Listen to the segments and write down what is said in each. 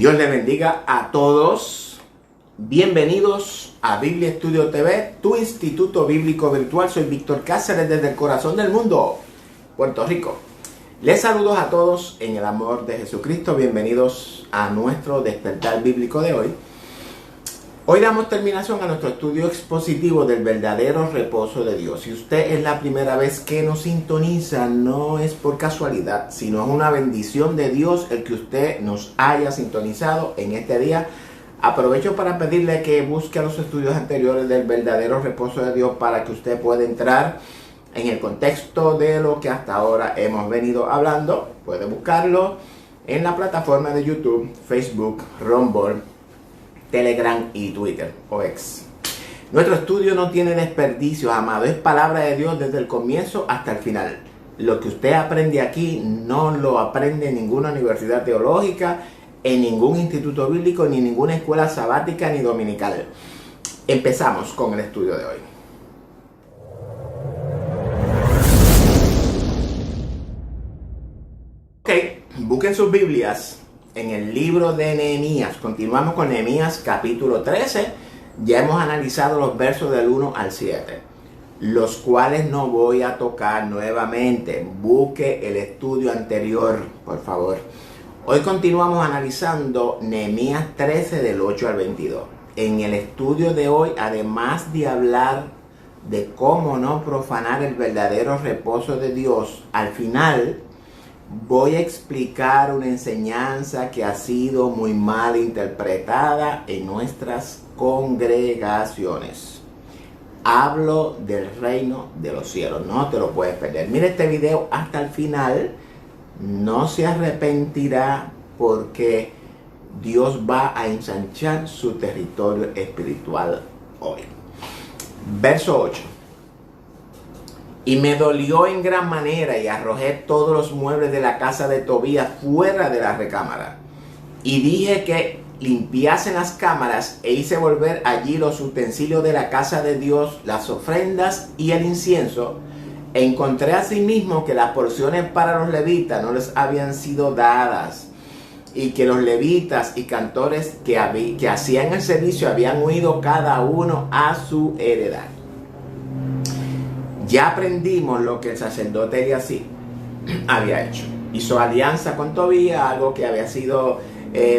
Dios les bendiga a todos. Bienvenidos a Biblia Estudio TV, tu instituto bíblico virtual. Soy Víctor Cáceres desde el corazón del mundo, Puerto Rico. Les saludo a todos en el amor de Jesucristo. Bienvenidos a nuestro despertar bíblico de hoy. Hoy damos terminación a nuestro estudio expositivo del verdadero reposo de Dios. Si usted es la primera vez que nos sintoniza, no es por casualidad, sino es una bendición de Dios el que usted nos haya sintonizado en este día. Aprovecho para pedirle que busque los estudios anteriores del verdadero reposo de Dios para que usted pueda entrar en el contexto de lo que hasta ahora hemos venido hablando. Puede buscarlo en la plataforma de YouTube, Facebook, Rumble, Telegram y Twitter o X. Nuestro estudio no tiene desperdicios, amado. Es palabra de Dios desde el comienzo hasta el final. Lo que usted aprende aquí no lo aprende en ninguna universidad teológica, en ningún instituto bíblico, ni en ninguna escuela sabática ni dominical. Empezamos con el estudio de hoy. Ok, busquen sus Biblias en el libro de Nehemías. Continuamos con Nehemías capítulo 13. Ya hemos analizado los versos del 1 al 7, los cuales no voy a tocar nuevamente. Busque el estudio anterior, por favor. Hoy continuamos analizando Nehemías 13 del 8 al 22. En el estudio de hoy, además de hablar de cómo no profanar el verdadero reposo de Dios, al final voy a explicar una enseñanza que ha sido muy mal interpretada en nuestras congregaciones. Hablo del reino de los cielos, no te lo puedes perder. Mira este video hasta el final, no se arrepentirá porque Dios va a ensanchar su territorio espiritual hoy. Verso 8. Y me dolió en gran manera y arrojé todos los muebles de la casa de Tobías fuera de la recámara. Y dije que limpiasen las cámaras e hice volver allí los utensilios de la casa de Dios, las ofrendas y el incienso. E encontré asimismo que las porciones para los levitas no les habían sido dadas, y que los levitas y cantores que hacían el servicio habían huido cada uno a su heredad. Ya aprendimos lo que el sacerdote Eliasib había hecho. Hizo alianza con Tobías, algo que había sido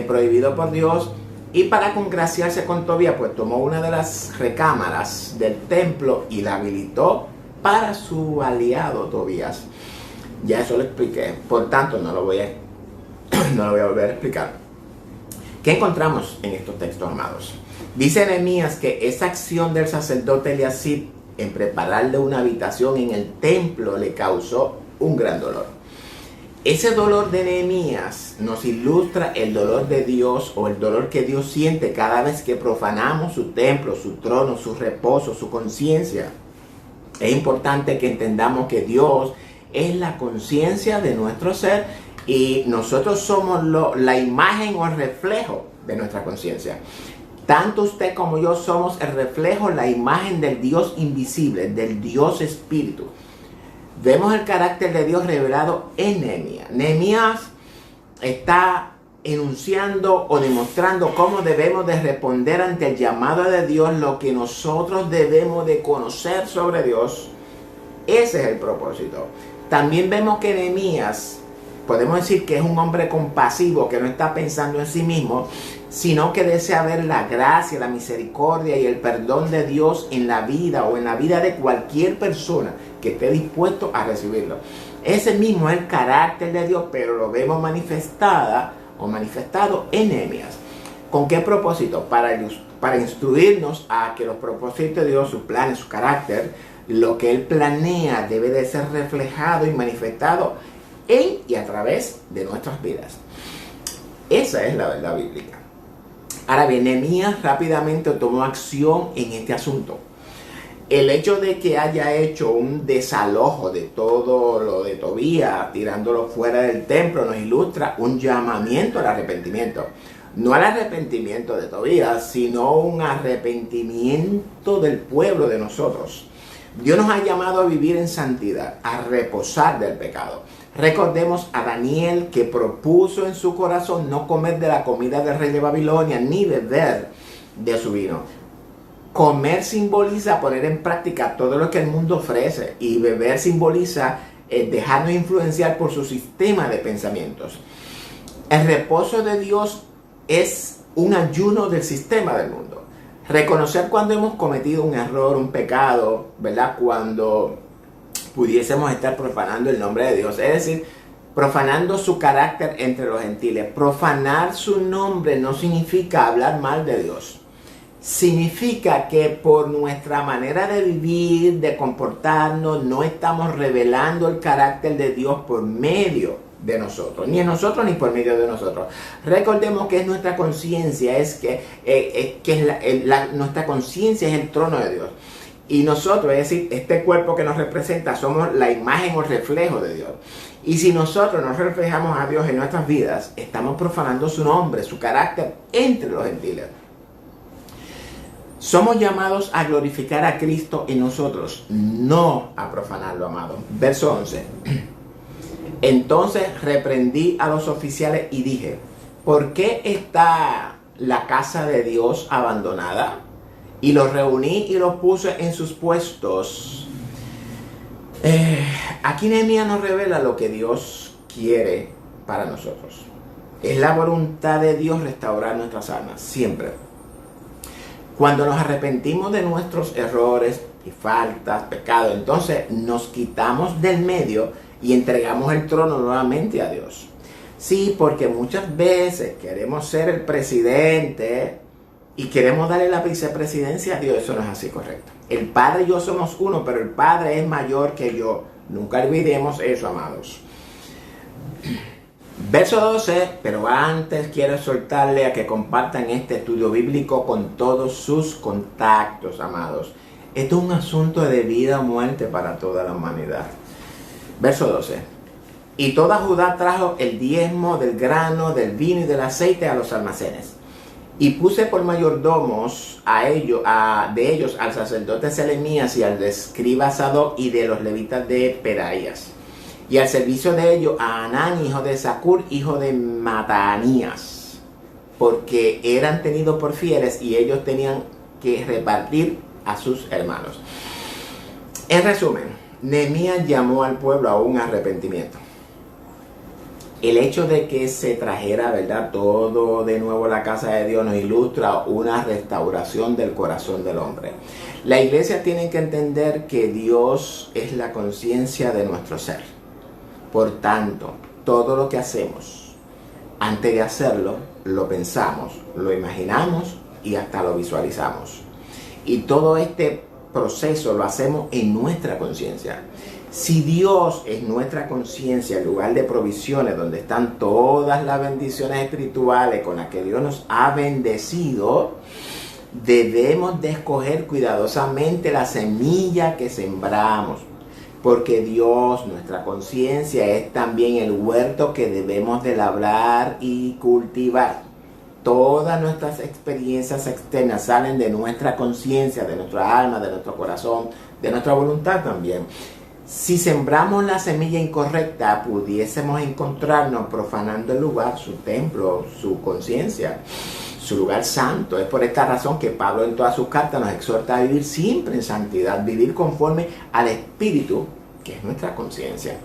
prohibido por Dios. Y para congraciarse con Tobías, pues tomó una de las recámaras del templo y la habilitó para su aliado Tobías. Ya eso lo expliqué, por tanto no lo voy a volver a explicar. ¿Qué encontramos en estos textos, amados? Dice Nehemías que esa acción del sacerdote Eliasib en prepararle una habitación en el templo le causó un gran dolor. Ese dolor de Nehemías nos ilustra el dolor de Dios, o el dolor que Dios siente cada vez que profanamos su templo, su trono, su reposo, su conciencia. Es importante que entendamos que Dios es la conciencia de nuestro ser y nosotros somos la imagen o el reflejo de nuestra conciencia. Tanto usted como yo somos el reflejo, la imagen del Dios invisible, del Dios Espíritu. Vemos el carácter de Dios revelado en Nehemías. Nehemías está enunciando o demostrando cómo debemos de responder ante el llamado de Dios, lo que nosotros debemos de conocer sobre Dios. Ese es el propósito. También vemos que Nehemías, podemos decir que es un hombre compasivo, que no está pensando en sí mismo, sino que desea ver la gracia, la misericordia y el perdón de Dios en la vida o en la vida de cualquier persona que esté dispuesto a recibirlo. Ese mismo es el carácter de Dios, pero lo vemos manifestado en Nehemías. ¿Con qué propósito? Para instruirnos a que los propósitos de Dios, sus planes, su carácter, lo que Él planea debe de ser reflejado y manifestado en y a través de nuestras vidas. Esa es la verdad bíblica. Ahora bien, Nehemías rápidamente tomó acción en este asunto. El hecho de que haya hecho un desalojo de todo lo de Tobías, tirándolo fuera del templo, nos ilustra un llamamiento al arrepentimiento. No al arrepentimiento de Tobías, sino un arrepentimiento del pueblo de nosotros. Dios nos ha llamado a vivir en santidad, a reposar del pecado. Recordemos a Daniel, que propuso en su corazón no comer de la comida del rey de Babilonia ni beber de su vino. Comer simboliza poner en práctica todo lo que el mundo ofrece, y beber simboliza dejarnos influenciar por su sistema de pensamientos. El reposo de Dios es un ayuno del sistema del mundo. Reconocer cuando hemos cometido un error, un pecado, ¿verdad? Cuando pudiésemos estar profanando el nombre de Dios, es decir, profanando su carácter entre los gentiles. Profanar su nombre no significa hablar mal de Dios. Significa que por nuestra manera de vivir, de comportarnos, no estamos revelando el carácter de Dios por medio de nosotros, ni en nosotros ni por medio de nosotros. Recordemos que es nuestra conciencia, nuestra conciencia es el trono de Dios. Y nosotros, es decir, este cuerpo que nos representa, somos la imagen o reflejo de Dios. Y si nosotros nos reflejamos a Dios en nuestras vidas, estamos profanando su nombre, su carácter entre los gentiles. Somos llamados a glorificar a Cristo en nosotros, no a profanarlo, amado. Verso 11. Entonces reprendí a los oficiales y dije, ¿por qué está la casa de Dios abandonada? Y los reuní y los puse en sus puestos. Aquí Nehemías nos revela lo que Dios quiere para nosotros. Es la voluntad de Dios restaurar nuestras almas, siempre. Cuando nos arrepentimos de nuestros errores y faltas, pecados, entonces nos quitamos del medio y entregamos el trono nuevamente a Dios. Sí, porque muchas veces queremos ser el presidente y queremos darle la vicepresidencia a Dios. Eso no es así, correcto. El Padre y yo somos uno, pero el Padre es mayor que yo. Nunca olvidemos eso, amados. Verso 12, pero antes quiero exhortarle a que compartan este estudio bíblico con todos sus contactos, amados. Esto es un asunto de vida o muerte para toda la humanidad. Verso 12. Y toda Judá trajo el diezmo del grano, del vino y del aceite a los almacenes. Y puse por mayordomos de ellos al sacerdote Selemías y al escriba Sadoc y de los levitas de Peraías. Y al servicio de ellos a Anán, hijo de Zacur, hijo de Matanías, porque eran tenidos por fieles y ellos tenían que repartir a sus hermanos. En resumen, Nehemías llamó al pueblo a un arrepentimiento. El hecho de que se trajera, ¿verdad?, todo de nuevo a la casa de Dios nos ilustra una restauración del corazón del hombre. La iglesia tiene que entender que Dios es la conciencia de nuestro ser. Por tanto, todo lo que hacemos, antes de hacerlo, lo pensamos, lo imaginamos y hasta lo visualizamos. Y todo este proceso lo hacemos en nuestra conciencia. Si Dios es nuestra conciencia, el lugar de provisiones donde están todas las bendiciones espirituales con las que Dios nos ha bendecido, debemos de escoger cuidadosamente la semilla que sembramos. Porque Dios, nuestra conciencia, es también el huerto que debemos de labrar y cultivar. Todas nuestras experiencias externas salen de nuestra conciencia, de nuestra alma, de nuestro corazón, de nuestra voluntad también. Si sembramos la semilla incorrecta, pudiésemos encontrarnos profanando el lugar, su templo, su conciencia, su lugar santo. Es por esta razón que Pablo en todas sus cartas nos exhorta a vivir siempre en santidad, vivir conforme al Espíritu, que es nuestra conciencia.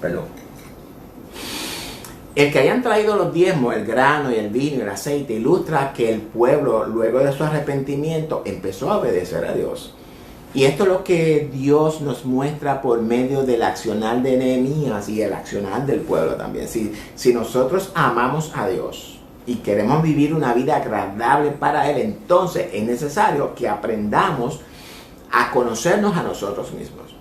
Perdón. El que hayan traído los diezmos, el grano y el vino y el aceite, ilustra que el pueblo, luego de su arrepentimiento, empezó a obedecer a Dios. Y esto es lo que Dios nos muestra por medio del accionar de Nehemías y el accionar del pueblo también. Si nosotros amamos a Dios y queremos vivir una vida agradable para Él, entonces es necesario que aprendamos a conocernos a nosotros mismos,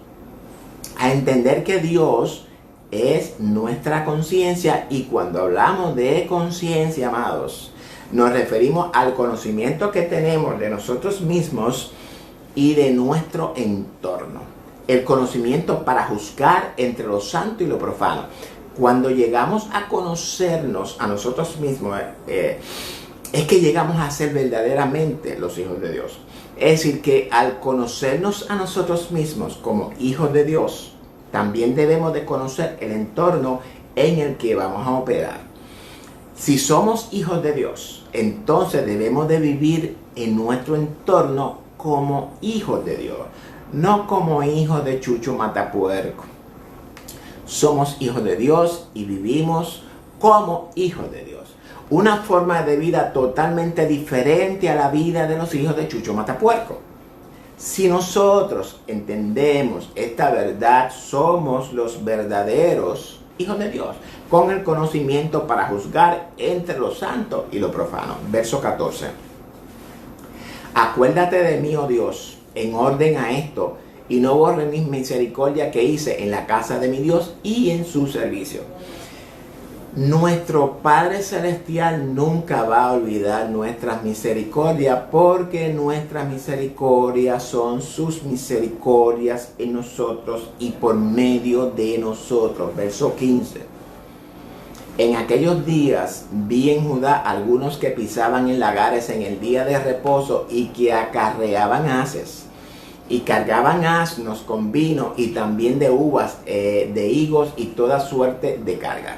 a entender que Dios es nuestra conciencia. Y cuando hablamos de conciencia, amados, nos referimos al conocimiento que tenemos de nosotros mismos y de nuestro entorno. El conocimiento para juzgar entre lo santo y lo profano. Cuando llegamos a conocernos a nosotros mismos, es que llegamos a ser verdaderamente los hijos de Dios. Es decir, que al conocernos a nosotros mismos como hijos de Dios, también debemos de conocer el entorno en el que vamos a operar. Si somos hijos de Dios, entonces debemos de vivir en nuestro entorno como hijos de Dios, no como hijos de Chucho Matapuerco. Somos hijos de Dios y vivimos como hijos de Dios. Una forma de vida totalmente diferente a la vida de los hijos de Chucho Matapuerco. Si nosotros entendemos esta verdad, somos los verdaderos hijos de Dios, con el conocimiento para juzgar entre lo santo y lo profano. Verso 14. Acuérdate de mí, oh Dios, en orden a esto, y no borres mis misericordias que hice en la casa de mi Dios y en su servicio. Nuestro Padre Celestial nunca va a olvidar nuestras misericordias, porque nuestras misericordias son sus misericordias en nosotros y por medio de nosotros. Verso 15. En aquellos días vi en Judá algunos que pisaban en lagares en el día de reposo y que acarreaban haces y cargaban asnos con vino y también de uvas, de higos y toda suerte de carga.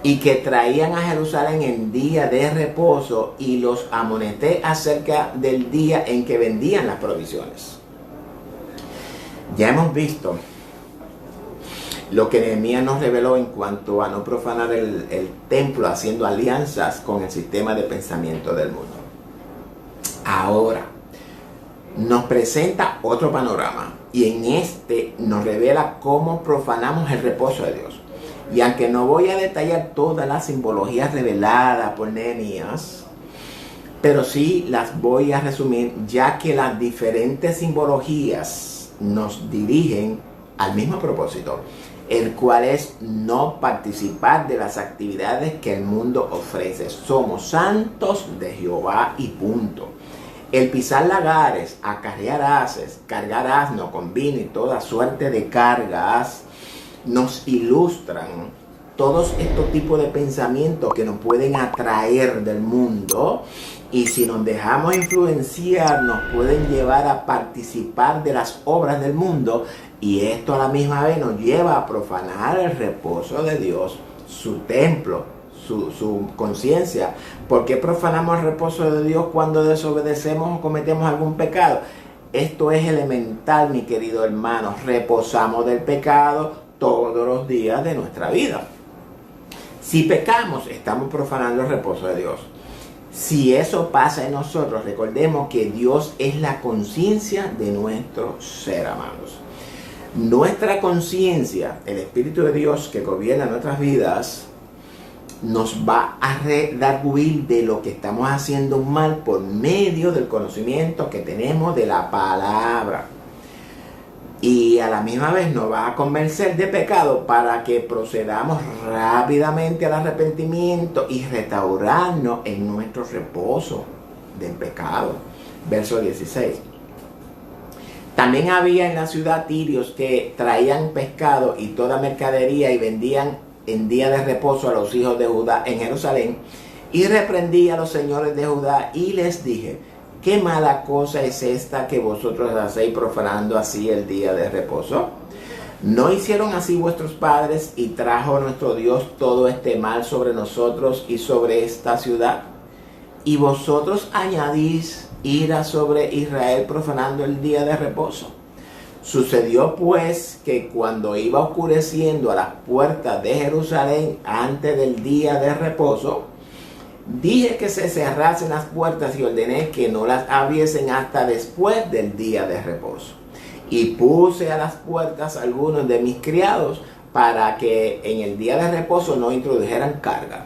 Y que traían a Jerusalén en día de reposo, y los amonesté acerca del día en que vendían las provisiones. Ya hemos visto lo que Nehemías nos reveló en cuanto a no profanar el templo, haciendo alianzas con el sistema de pensamiento del mundo. Ahora nos presenta otro panorama, y en este nos revela cómo profanamos el reposo de Dios. Y aunque no voy a detallar todas las simbologías reveladas por Nehemías, pero sí las voy a resumir, ya que las diferentes simbologías nos dirigen al mismo propósito, el cual es no participar de las actividades que el mundo ofrece. Somos santos de Jehová y punto. El pisar lagares, acarrear haces, cargar asno con vino y toda suerte de cargas, nos ilustran todos estos tipos de pensamientos que nos pueden atraer del mundo, y si nos dejamos influenciar nos pueden llevar a participar de las obras del mundo, y esto a la misma vez nos lleva a profanar el reposo de Dios, su templo, su conciencia. ¿Por qué profanamos el reposo de Dios cuando desobedecemos o cometemos algún pecado? Esto es elemental, mi querido hermano. Reposamos del pecado todos los días de nuestra vida. Si pecamos, estamos profanando el reposo de Dios. Si eso pasa en nosotros, recordemos que Dios es la conciencia de nuestro ser, amados. Nuestra conciencia, el Espíritu de Dios que gobierna nuestras vidas, nos va a redarguir de lo que estamos haciendo mal por medio del conocimiento que tenemos de la palabra. Y a la misma vez nos va a convencer de pecado para que procedamos rápidamente al arrepentimiento y restaurarnos en nuestro reposo del pecado. Verso 16. También había en la ciudad tirios que traían pescado y toda mercadería y vendían en día de reposo a los hijos de Judá en Jerusalén. Y reprendí a los señores de Judá y les dije: ¿qué mala cosa es esta que vosotros hacéis profanando así el día de reposo? ¿No hicieron así vuestros padres y trajo nuestro Dios todo este mal sobre nosotros y sobre esta ciudad? Y vosotros añadís ira sobre Israel profanando el día de reposo. Sucedió pues que cuando iba oscureciendo a las puertas de Jerusalén antes del día de reposo, dije que se cerrasen las puertas y ordené que no las abriesen hasta después del día de reposo. Y puse a las puertas algunos de mis criados para que en el día de reposo no introdujeran carga.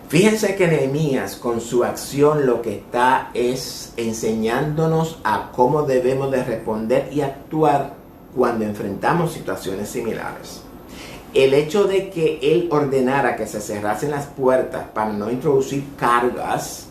Fíjense que Nehemías con su acción lo que está es enseñándonos a cómo debemos de responder y actuar cuando enfrentamos situaciones similares. El hecho de que él ordenara que se cerrasen las puertas para no introducir cargas,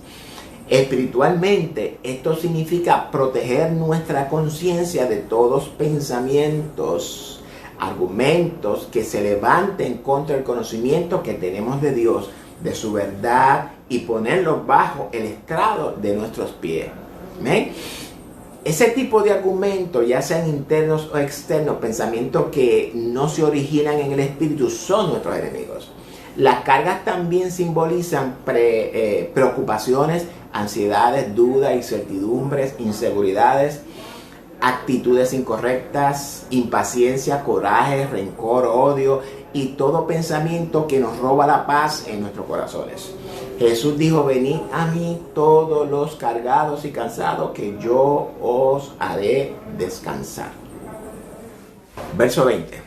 espiritualmente esto significa proteger nuestra conciencia de todos pensamientos, argumentos que se levanten contra el conocimiento que tenemos de Dios, de su verdad, y ponerlos bajo el estrado de nuestros pies. ¿Amén? Ese tipo de argumentos, ya sean internos o externos, pensamientos que no se originan en el espíritu, son nuestros enemigos. Las cargas también simbolizan preocupaciones, ansiedades, dudas, incertidumbres, inseguridades, actitudes incorrectas, impaciencia, coraje, rencor, odio y todo pensamiento que nos roba la paz en nuestros corazones. Jesús dijo: venid a mí todos los cargados y cansados, que yo os haré descansar. Verso 20.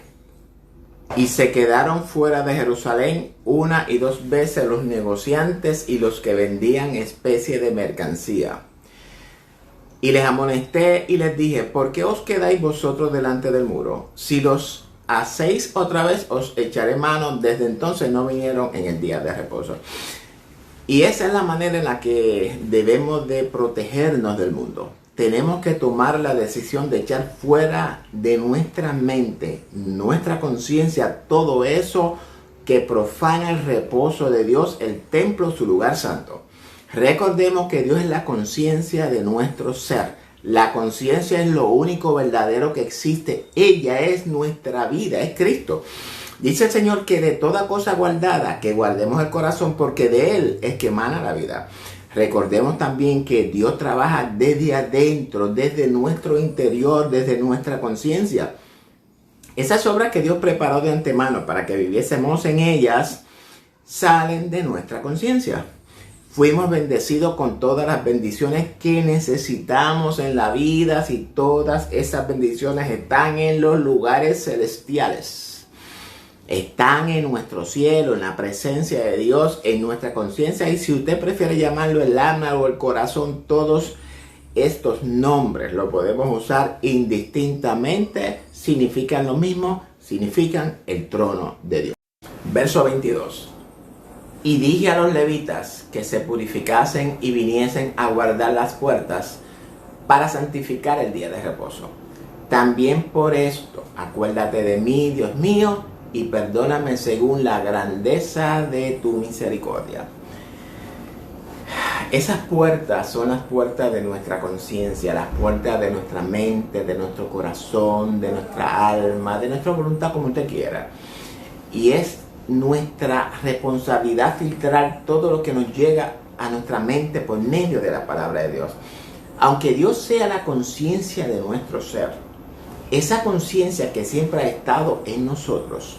Y se quedaron fuera de Jerusalén 1 y 2 veces los negociantes y los que vendían especie de mercancía. Y les amonesté y les dije: ¿por qué os quedáis vosotros delante del muro? Si los hacéis otra vez, os echaré mano. Desde entonces no vinieron en el día de reposo. Y esa es la manera en la que debemos de protegernos del mundo. Tenemos que tomar la decisión de echar fuera de nuestra mente, nuestra conciencia, todo eso que profana el reposo de Dios, el templo, su lugar santo. Recordemos que Dios es la conciencia de nuestro ser. La conciencia es lo único verdadero que existe. Ella es nuestra vida, es Cristo. Dice el Señor que de toda cosa guardada, que guardemos el corazón, porque de Él es que emana la vida. Recordemos también que Dios trabaja desde adentro, desde nuestro interior, desde nuestra conciencia. Esas obras que Dios preparó de antemano para que viviésemos en ellas, salen de nuestra conciencia. Fuimos bendecidos con todas las bendiciones que necesitamos en la vida, si todas esas bendiciones están en los lugares celestiales. Están en nuestro cielo, en la presencia de Dios, en nuestra conciencia. Y si usted prefiere llamarlo el alma o el corazón, todos estos nombres lo podemos usar indistintamente. Significan lo mismo, significan el trono de Dios. Verso 22. Y dije a los levitas que se purificasen y viniesen a guardar las puertas para santificar el día de reposo. También por esto, acuérdate de mí, Dios mío, y perdóname según la grandeza de tu misericordia. Esas puertas son las puertas de nuestra conciencia, las puertas de nuestra mente, de nuestro corazón, de nuestra alma, de nuestra voluntad, como usted quiera. Y es nuestra responsabilidad filtrar todo lo que nos llega a nuestra mente por medio de la palabra de Dios. Aunque Dios sea la conciencia de nuestro ser, esa conciencia que siempre ha estado en nosotros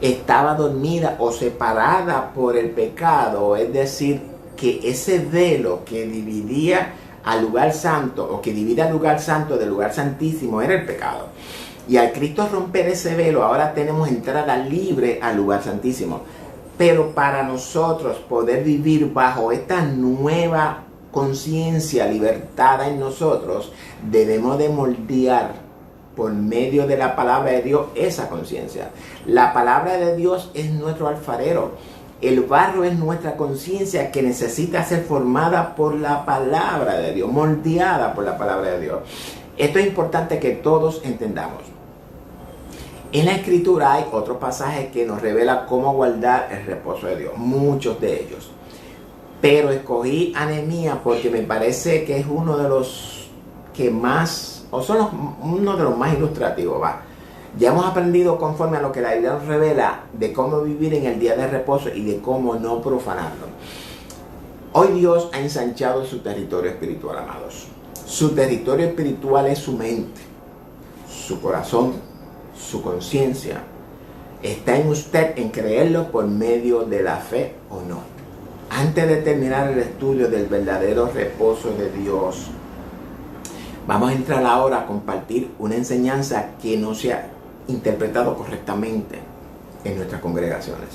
estaba dormida o separada por el pecado, es decir, que ese velo que dividía al lugar santo o que divide al lugar santo del lugar santísimo era el pecado. Y al Cristo romper ese velo, ahora tenemos entrada libre al lugar santísimo. Pero para nosotros poder vivir bajo esta nueva conciencia libertada en nosotros, debemos de moldear por medio de la palabra de Dios esa conciencia. La palabra de Dios es nuestro alfarero. El barro es nuestra conciencia que necesita ser formada por la palabra de Dios, moldeada por la palabra de Dios. Esto es importante que todos entendamos. En la Escritura hay otros pasajes que nos revelan cómo guardar el reposo de Dios, muchos de ellos. Pero escogí a Nehemías porque me parece que es uno de los que más, uno de los más ilustrativos, va. Ya hemos aprendido conforme a lo que la Biblia nos revela de cómo vivir en el día de reposo y de cómo no profanarlo. Hoy Dios ha ensanchado su territorio espiritual, amados. Su territorio espiritual es su mente, su corazón, su conciencia. Está en usted en creerlo por medio de la fe o no. Antes de terminar el estudio del verdadero reposo de Dios, vamos a entrar ahora a compartir una enseñanza que no se ha interpretado correctamente en nuestras congregaciones.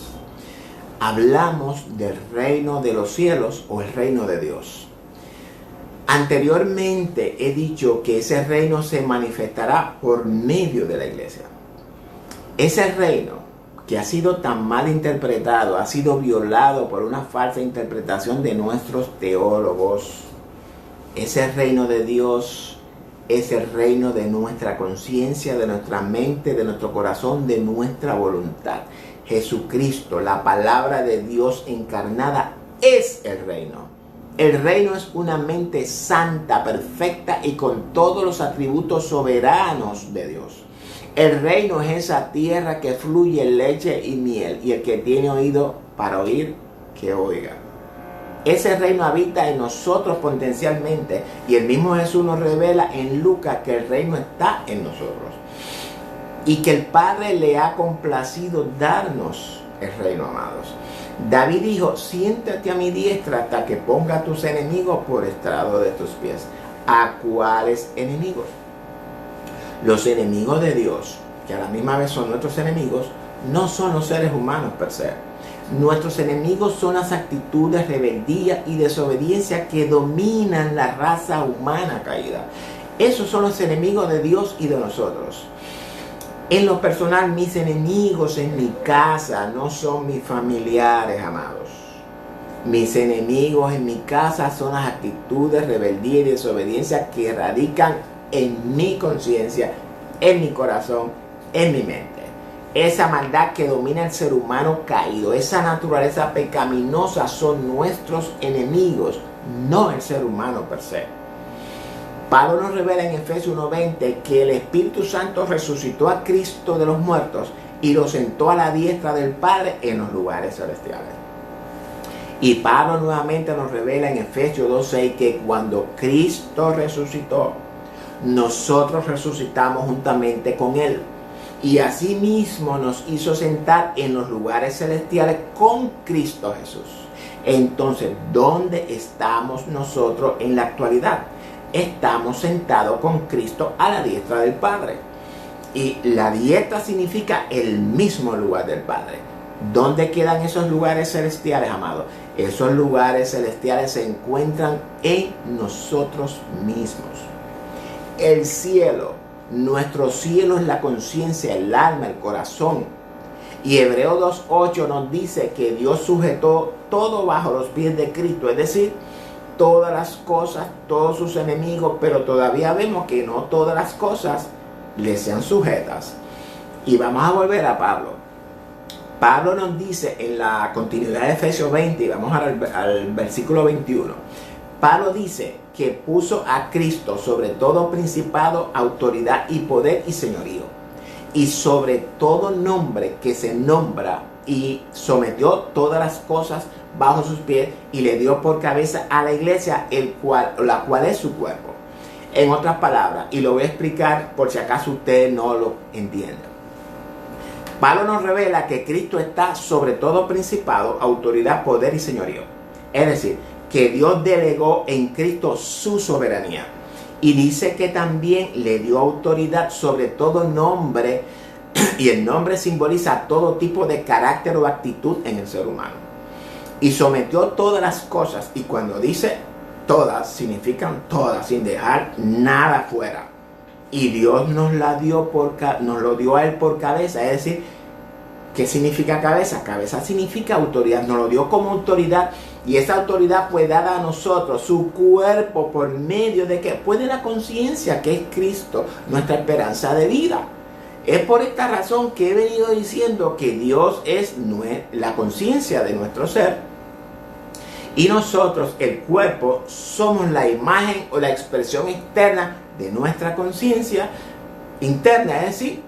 Hablamos del reino de los cielos o el reino de Dios. Anteriormente he dicho que ese reino se manifestará por medio de la iglesia. Ese reino que ha sido tan mal interpretado, ha sido violado por una falsa interpretación de nuestros teólogos. Ese reino de Dios es el reino de nuestra conciencia, de nuestra mente, de nuestro corazón, de nuestra voluntad. Jesucristo, la palabra de Dios encarnada, es el reino. El reino es una mente santa, perfecta y con todos los atributos soberanos de Dios. El reino es esa tierra que fluye leche y miel, y el que tiene oído para oír, que oiga. Ese reino habita en nosotros potencialmente, y el mismo Jesús nos revela en Lucas que el reino está en nosotros y que el Padre le ha complacido darnos el reino, amados. David dijo: siéntate a mi diestra hasta que ponga a tus enemigos por estrado de tus pies. ¿A cuáles enemigos? Los enemigos de Dios, que a la misma vez son nuestros enemigos, no son los seres humanos per se. Nuestros enemigos son las actitudes, rebeldía y desobediencia que dominan la raza humana caída. Esos son los enemigos de Dios y de nosotros. En lo personal, mis enemigos en mi casa no son mis familiares, amados. Mis enemigos en mi casa son las actitudes, rebeldía y desobediencia que radican en mi conciencia, en mi corazón, en mi mente. Esa maldad que domina el ser humano caído, esa naturaleza pecaminosa son nuestros enemigos, no el ser humano per se. Pablo nos revela en Efesios 1:20 que el Espíritu Santo resucitó a Cristo de los muertos y lo sentó a la diestra del Padre en los lugares celestiales. Y Pablo nuevamente nos revela en Efesios 2:6 que cuando Cristo resucitó, nosotros resucitamos juntamente con Él. Y asimismo nos hizo sentar en los lugares celestiales con Cristo Jesús. Entonces, ¿dónde estamos nosotros en la actualidad? Estamos sentados con Cristo a la diestra del Padre. Y la diestra significa el mismo lugar del Padre. ¿Dónde quedan esos lugares celestiales, amados? Esos lugares celestiales se encuentran en nosotros mismos. El cielo, nuestro cielo es la conciencia, el alma, el corazón. Y Hebreos 2:8 nos dice que Dios sujetó todo bajo los pies de Cristo, es decir, todas las cosas, todos sus enemigos, pero todavía vemos que no todas las cosas le sean sujetas. Y vamos a volver a Pablo. Pablo nos dice en la continuidad de Efesios 20, y vamos al versículo 21. Pablo dice que puso a Cristo sobre todo principado, autoridad y poder y señorío, y sobre todo nombre que se nombra, y sometió todas las cosas bajo sus pies y le dio por cabeza a la iglesia, la cual es su cuerpo. En otras palabras, y lo voy a explicar por si acaso usted no lo entiende. Pablo nos revela que Cristo está sobre todo principado, autoridad, poder y señorío. Es decir, que Dios delegó en Cristo su soberanía. Y dice que también le dio autoridad sobre todo nombre, y el nombre simboliza todo tipo de carácter o actitud en el ser humano. Y sometió todas las cosas, y cuando dice todas, significan todas, sin dejar nada fuera. Y Dios nos lo dio a Él por cabeza, es decir, ¿qué significa cabeza? Cabeza significa autoridad, nos lo dio como autoridad, y esa autoridad fue dada a nosotros, su cuerpo, por medio de que puede la conciencia, que es Cristo, nuestra esperanza de vida. Es por esta razón que he venido diciendo que Dios es la conciencia de nuestro ser, y nosotros, el cuerpo, somos la imagen o la expresión externa de nuestra conciencia interna, es decir,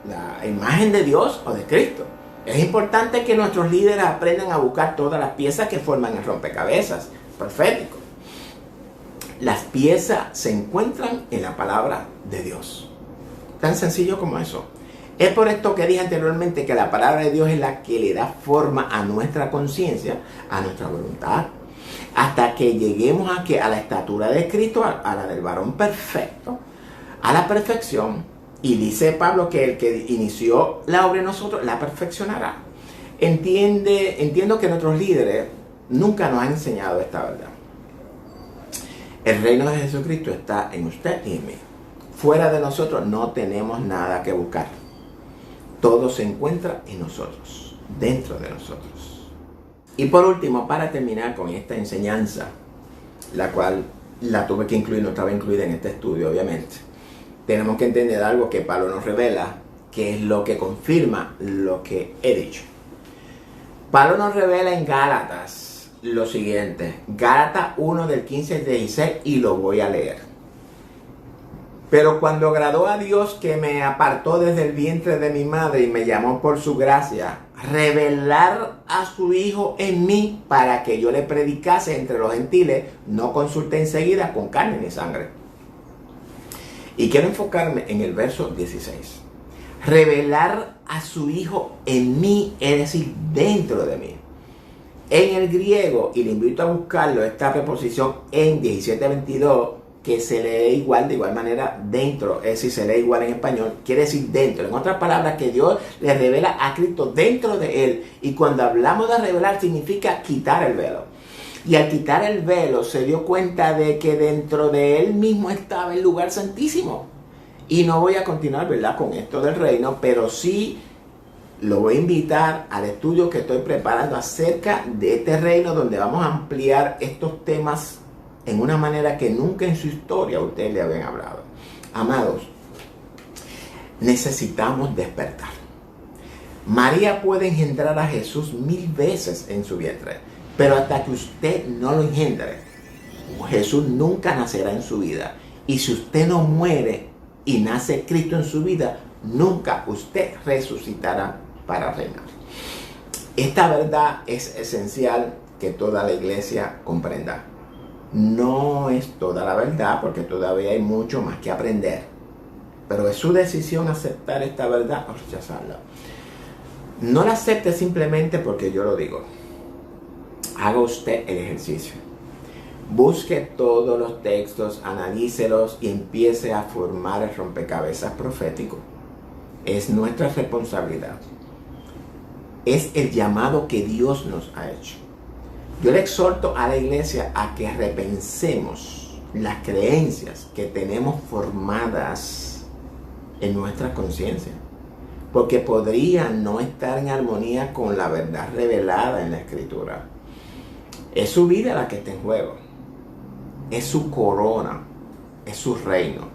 la imagen de Dios o de Cristo. Es importante que nuestros líderes aprendan a buscar todas las piezas que forman el rompecabezas profético. Las piezas se encuentran en la palabra de Dios. Tan sencillo como eso. Es por esto que dije anteriormente que la palabra de Dios es la que le da forma a nuestra conciencia, a nuestra voluntad, hasta que lleguemos a la estatura de Cristo, a la del varón perfecto, a la perfección. Y dice Pablo que el que inició la obra en nosotros la perfeccionará. Entiendo que nuestros líderes nunca nos han enseñado esta verdad. El reino de Jesucristo está en usted y en mí. Fuera de nosotros no tenemos nada que buscar. Todo se encuentra en nosotros, dentro de nosotros. Y por último, para terminar con esta enseñanza, la cual la tuve que incluir, no estaba incluida en este estudio, obviamente. Tenemos que entender algo que Pablo nos revela, que es lo que confirma lo que he dicho. Pablo nos revela en Gálatas lo siguiente. Gálatas 1 del 15 al 16 y lo voy a leer. Pero cuando agradó a Dios que me apartó desde el vientre de mi madre y me llamó por su gracia, revelar a su Hijo en mí para que yo le predicase entre los gentiles, no consulté enseguida con carne ni sangre. Y quiero enfocarme en el verso 16. Revelar a su Hijo en mí, es decir, dentro de mí. En el griego, y le invito a buscarlo, esta preposición en 17:22, que se lee igual, de igual manera, dentro, es decir, se lee igual en español, quiere decir dentro. En otras palabras, que Dios le revela a Cristo dentro de él. Y cuando hablamos de revelar, significa quitar el velo. Y al quitar el velo, se dio cuenta de que dentro de él mismo estaba el lugar santísimo. Y no voy a continuar, ¿verdad?, con esto del reino, pero sí lo voy a invitar al estudio que estoy preparando acerca de este reino, donde vamos a ampliar estos temas en una manera que nunca en su historia ustedes le habían hablado. Amados, necesitamos despertar. María puede engendrar a Jesús 1000 veces en su vientre, pero hasta que usted no lo engendre, Jesús nunca nacerá en su vida. Y si usted no muere y nace Cristo en su vida, nunca usted resucitará para reinar. Esta verdad es esencial que toda la iglesia comprenda. No es toda la verdad, porque todavía hay mucho más que aprender, pero es su decisión aceptar esta verdad o rechazarla. No la acepte simplemente porque yo lo digo. Haga usted el ejercicio. Busque todos los textos, analícelos y empiece a formar el rompecabezas profético. Es nuestra responsabilidad. Es el llamado que Dios nos ha hecho. Yo le exhorto a la iglesia a que repensemos las creencias que tenemos formadas en nuestra conciencia, porque podrían no estar en armonía con la verdad revelada en la Escritura. Es su vida la que está en juego. Es su corona, es su reino.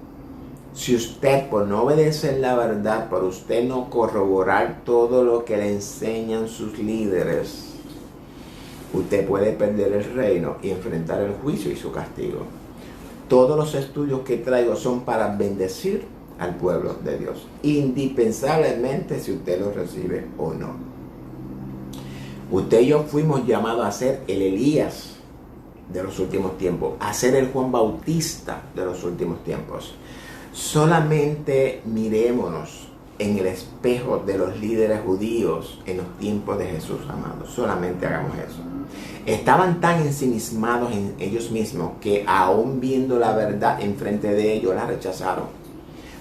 Si usted, por no obedecer la verdad, por usted no corroborar todo lo que le enseñan sus líderes, usted puede perder el reino y enfrentar el juicio y su castigo. Todos los estudios que traigo son para bendecir al pueblo de Dios, indispensablemente si usted los recibe o no. Usted y yo fuimos llamados a ser el Elías de los últimos tiempos, a ser el Juan Bautista de los últimos tiempos. Solamente mirémonos en el espejo de los líderes judíos en los tiempos de Jesús, amados. Solamente hagamos eso. Estaban tan ensimismados en ellos mismos que aún viendo la verdad enfrente de ellos, la rechazaron.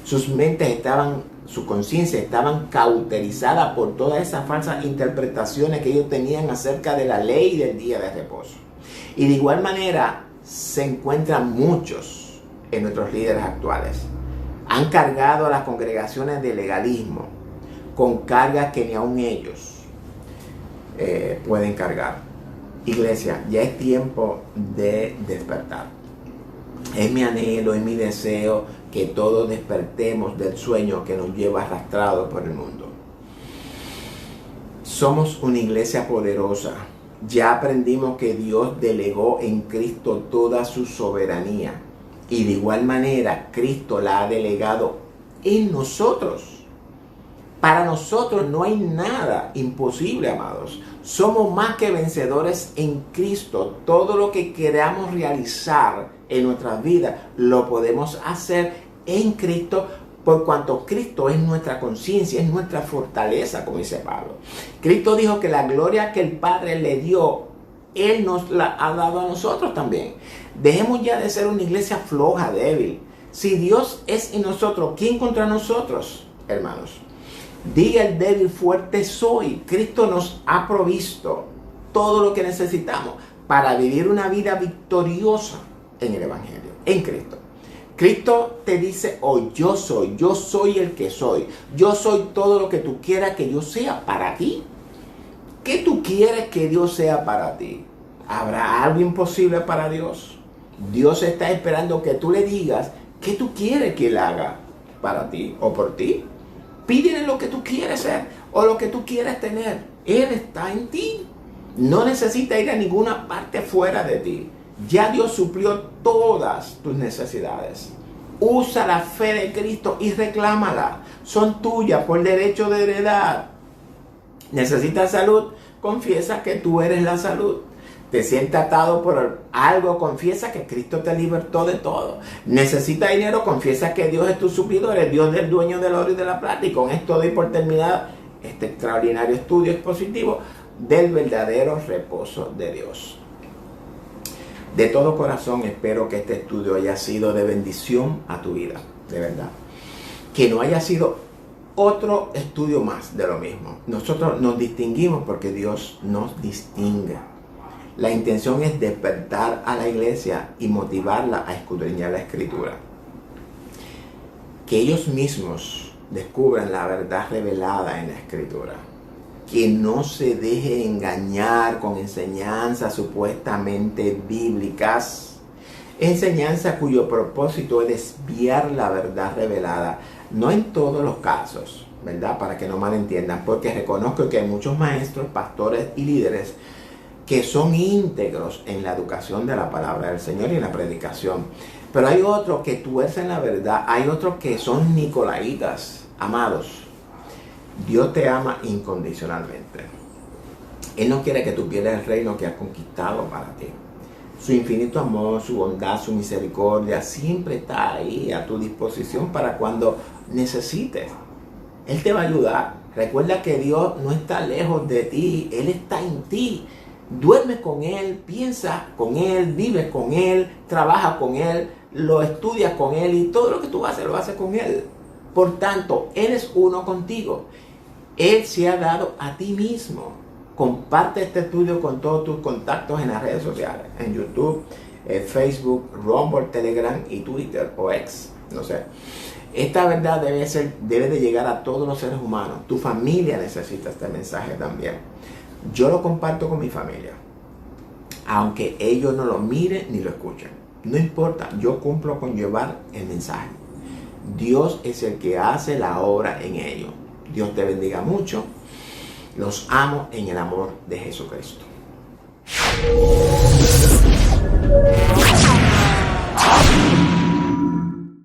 Sus mentes estaban, su conciencia estaban cauterizadas por todas esas falsas interpretaciones que ellos tenían acerca de la ley del día de reposo. Y de igual manera se encuentran muchos en nuestros líderes actuales. Han cargado a las congregaciones de legalismo con cargas que ni aun ellos pueden cargar. Iglesia, ya es tiempo de despertar. Es mi anhelo, es mi deseo que todos despertemos del sueño que nos lleva arrastrados por el mundo. Somos una iglesia poderosa. Ya aprendimos que Dios delegó en Cristo toda su soberanía. Y de igual manera, Cristo la ha delegado en nosotros. Para nosotros no hay nada imposible, amados. Somos más que vencedores en Cristo. Todo lo que queramos realizar en nuestras vidas, lo podemos hacer en Cristo, por cuanto Cristo es nuestra conciencia, es nuestra fortaleza, como dice Pablo. Cristo dijo que la gloria que el Padre le dio, Él nos la ha dado a nosotros también. Dejemos ya de ser una iglesia floja, débil. Si Dios es en nosotros, ¿quién contra nosotros, hermanos? Diga el débil, fuerte soy. Cristo nos ha provisto todo lo que necesitamos para vivir una vida victoriosa en el Evangelio, en Cristo. Cristo te dice hoy, yo soy el que soy. Yo soy todo lo que tú quieras que yo sea para ti. ¿Qué tú quieres que Dios sea para ti? ¿Habrá algo imposible para Dios? Dios está esperando que tú le digas qué tú quieres que Él haga para ti o por ti. Pídele lo que tú quieres ser o lo que tú quieres tener. Él está en ti. No necesitas ir a ninguna parte fuera de ti. Ya Dios suplió todas tus necesidades. Usa la fe de Cristo y reclámala. Son tuyas por derecho de heredad. ¿Necesitas salud? Confiesa que tú eres la salud. Te sientes atado por algo, confiesa que Cristo te libertó de todo. ¿Necesitas dinero? Confiesa que Dios es tu suplidor, el Dios del dueño del oro y de la plata. Y con esto doy por terminada este extraordinario estudio expositivo del verdadero reposo de Dios. De todo corazón espero que este estudio haya sido de bendición a tu vida, de verdad. Que no haya sido otro estudio más de lo mismo. Nosotros nos distinguimos porque Dios nos distingue. La intención es despertar a la iglesia y motivarla a escudriñar la Escritura. Que ellos mismos descubran la verdad revelada en la Escritura. Que no se deje engañar con enseñanzas supuestamente bíblicas. Enseñanza cuyo propósito es desviar la verdad revelada. No en todos los casos, ¿verdad? Para que no malentiendan, porque reconozco que hay muchos maestros, pastores y líderes que son íntegros en la educación de la palabra del Señor y en la predicación. Pero hay otros que tuercen la verdad, hay otros que son nicolaitas. Amados, Dios te ama incondicionalmente. Él no quiere que tú pierdas el reino que ha conquistado para ti. Su infinito amor, su bondad, su misericordia siempre está ahí a tu disposición para cuando necesites. Él te va a ayudar. Recuerda que Dios no está lejos de ti, Él está en ti. Duerme con Él, piensa con Él, vive con Él, trabaja con Él, lo estudias con Él y todo lo que tú haces lo haces con Él. Por tanto, Él es uno contigo. Él se ha dado a ti mismo. Comparte este estudio con todos tus contactos en las redes sociales, en YouTube, Facebook, Rumble, Telegram y Twitter o X, no sé. Esta verdad debe de llegar a todos los seres humanos. Tu familia necesita este mensaje también. Yo lo comparto con mi familia, aunque ellos no lo miren ni lo escuchen. No importa, yo cumplo con llevar el mensaje. Dios es el que hace la obra en ellos. Dios te bendiga mucho. Los amo en el amor de Jesucristo.